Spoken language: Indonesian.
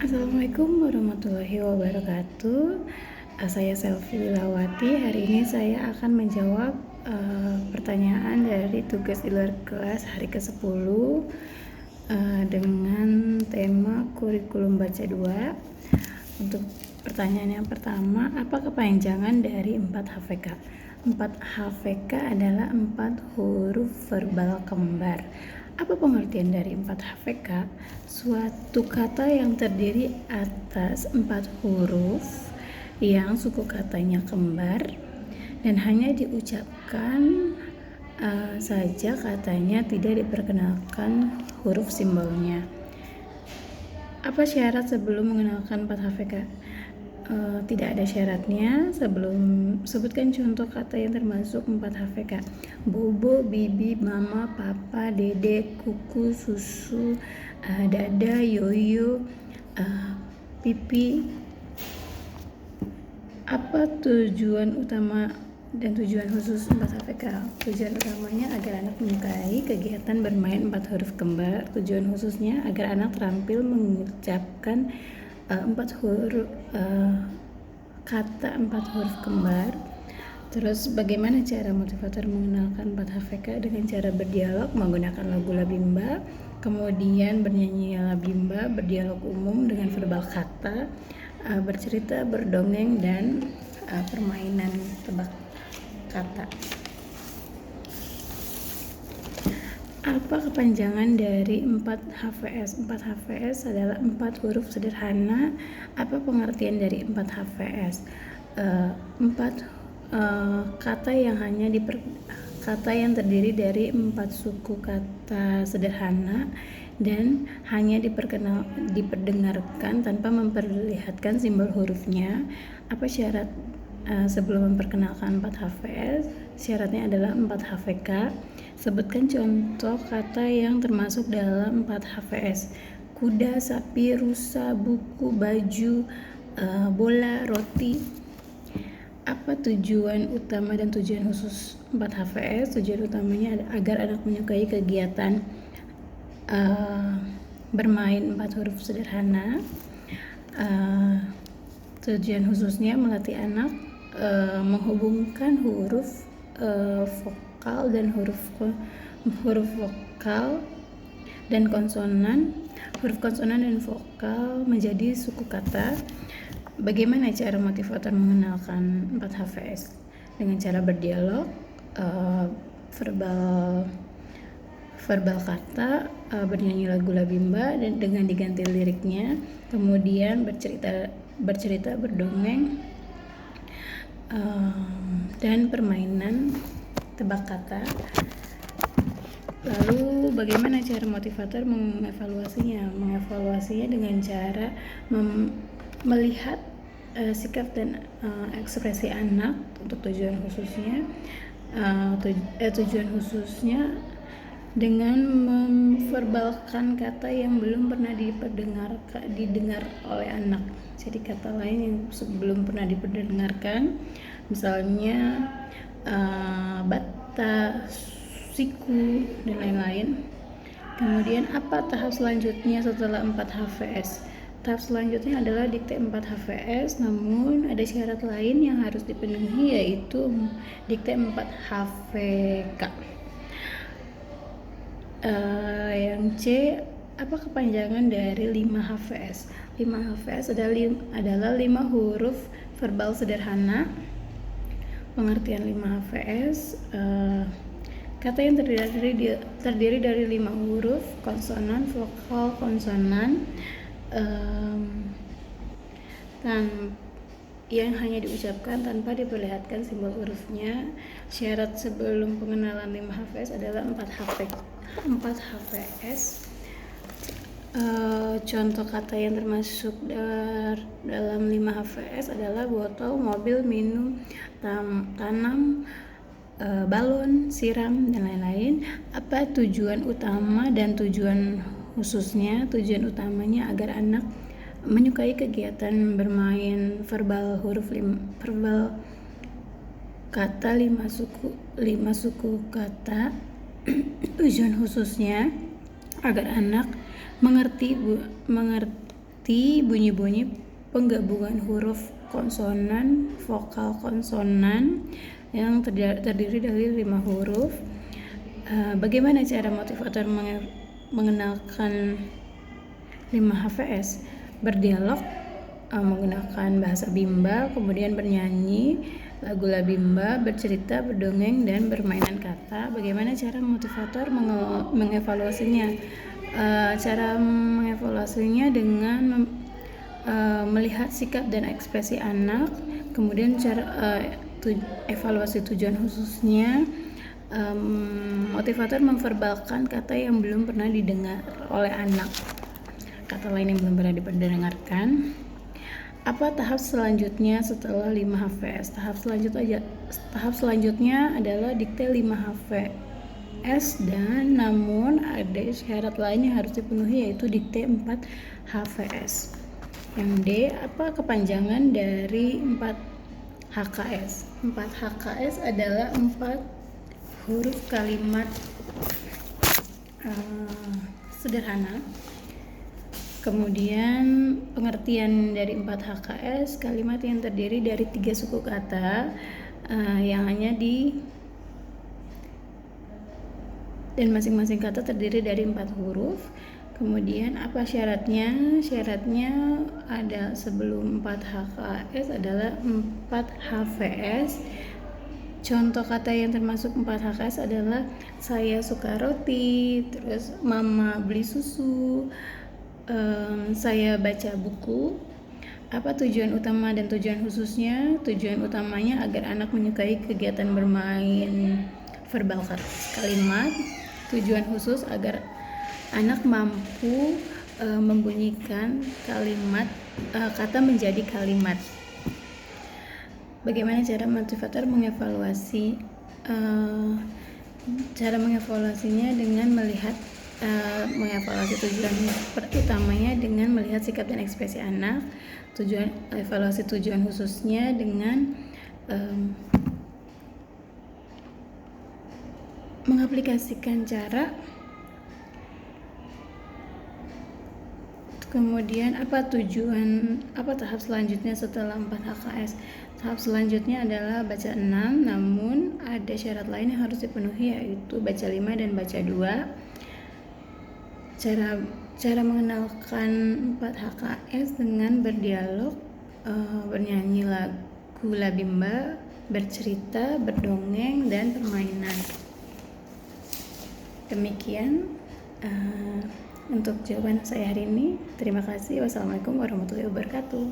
Assalamualaikum warahmatullahi wabarakatuh. Saya Selvi Wilawati. Hari ini saya akan menjawab pertanyaan dari tugas di luar kelas hari ke-10 dengan tema kurikulum baca 2. Untuk pertanyaan yang pertama, apa kepanjangan dari 4 HVK? 4 HVK adalah 4 huruf verbal kembar. Apa pengertian dari 4 HVK? Suatu kata yang terdiri atas 4 huruf yang suku katanya kembar dan hanya diucapkan saja katanya, tidak diperkenalkan huruf simbolnya. Apa syarat sebelum mengenalkan 4 HVK? Tidak ada syaratnya. Sebutkan contoh kata yang termasuk 4 HVK. Bobo, bibi, mama, papa, dede, kuku, susu, dada, yoyo, pipi. Apa tujuan utama dan tujuan khusus 4 HVK? Tujuan utamanya agar anak menyukai kegiatan bermain 4 huruf kembar. Tujuan khususnya agar anak terampil mengucapkan 4 huruf kata 4 huruf kembar. Terus bagaimana cara motivator mengenalkan 4 HVK? Dengan cara berdialog menggunakan lagu Labimba, kemudian bernyanyi Labimba, berdialog umum dengan verbal kata, bercerita, berdongeng, dan permainan tebak kata. Apa kepanjangan dari 4 HVS? 4 HVS adalah 4 huruf sederhana. Apa pengertian dari 4 HVS? 4 kata yang terdiri dari 4 suku kata sederhana dan hanya diperdengarkan tanpa memperlihatkan simbol hurufnya. Apa syarat sebelum memperkenalkan 4 HVS? Syaratnya adalah 4 HVK. Sebutkan contoh kata yang termasuk dalam 4 HVS. Kuda, sapi, rusa, buku, baju, bola, roti. Apa tujuan utama dan tujuan khusus 4 HVS? Tujuan utamanya agar anak menyukai kegiatan bermain 4 huruf sederhana. Tujuan khususnya melatih anak menghubungkan huruf vokal dan huruf vokal dan konsonan, huruf konsonan dan vokal menjadi suku kata. Bagaimana cara motivator mengenalkan 4 HVS? Dengan cara berdialog, verbal kata, bernyanyi lagu Labimba dan dengan diganti liriknya, kemudian bercerita, berdongeng, dan permainan tebak kata. Lalu bagaimana cara motivator mengevaluasinya? Mengevaluasinya dengan cara melihat sikap dan ekspresi anak. Untuk tujuan khususnya dengan memverbalkan kata yang belum pernah didengar oleh anak. Jadi kata lain yang belum pernah diperdengarkan, misalnya bata, siku, dan lain-lain. Kemudian apa tahap selanjutnya setelah 4 HVS? Tahap selanjutnya adalah dikte 4 HVS, namun ada syarat lain yang harus dipenuhi, yaitu dikte 4 HVK. Yang C, apa kepanjangan dari 5 HVS? 5 HVS adalah 5 huruf verbal sederhana. Pengertian 5 HVS, kata yang terdiri dari 5 huruf konsonan, vokal, konsonan, yang hanya diucapkan tanpa diperlihatkan simbol hurufnya. Syarat sebelum pengenalan 5 HVS adalah 4 HVS. Contoh kata yang termasuk dalam 5 HVS adalah botol, mobil, minum, tanam, balon, siram, dan lain-lain. Apa tujuan utama dan tujuan khususnya? Tujuan utamanya agar anak menyukai kegiatan bermain verbal kata 5 suku kata. Tujuan khususnya agar anak mengerti mengerti bunyi-bunyi penggabungan huruf konsonan, vokal konsonan yang terdiri dari 5 huruf. Bagaimana cara motivator mengenalkan 5 HVS? Berdialog menggunakan bahasa Bimba, kemudian bernyanyi lagu Labimba, bercerita, berdongeng, dan bermainan kata. Bagaimana cara motivator mengevaluasinya? Cara mengevaluasinya dengan melihat sikap dan ekspresi anak, kemudian cara evaluasi tujuan khususnya. Motivator memverbalkan kata yang belum pernah didengar oleh anak, kata lain yang belum pernah diperdengarkan. Apa tahap selanjutnya setelah 5 HVS? Tahap selanjutnya adalah dikte 5 HVS, dan namun ada syarat lain yang harus dipenuhi, yaitu dikte 4 HVS. Yang D, apa kepanjangan dari 4 HKS? 4 HKS adalah 4 huruf kalimat sederhana. Kemudian pengertian dari 4 HKS, kalimat yang terdiri dari 3 suku kata yang hanya dan masing-masing kata terdiri dari 4 huruf. Kemudian apa syaratnya? Syaratnya ada sebelum 4 HKS adalah 4 HVS. Contoh kata yang termasuk 4 HKS adalah saya suka roti, terus mama beli susu, saya baca buku. Apa tujuan utama dan tujuan khususnya? Tujuan utamanya agar anak menyukai kegiatan bermain verbal kalimat. Tujuan khusus agar anak mampu membunyikan kalimat kata menjadi kalimat. Bagaimana cara motivator mengevaluasi? Cara mengevaluasinya dengan melihat mengevaluasi tujuan utamanya dengan melihat sikap dan ekspresi anak. Evaluasi tujuan khususnya dengan mengaplikasikan cara. Kemudian apa tahap selanjutnya setelah 4 HKS? Tahap selanjutnya adalah baca 6, namun ada syarat lain yang harus dipenuhi, yaitu baca 5 dan baca 2. Cara mengenalkan 4 HKS dengan berdialog, bernyanyi lagu Labimba, bercerita, berdongeng, dan permainan. Demikian untuk jawaban saya hari ini. Terima kasih. Wassalamualaikum warahmatullahi wabarakatuh.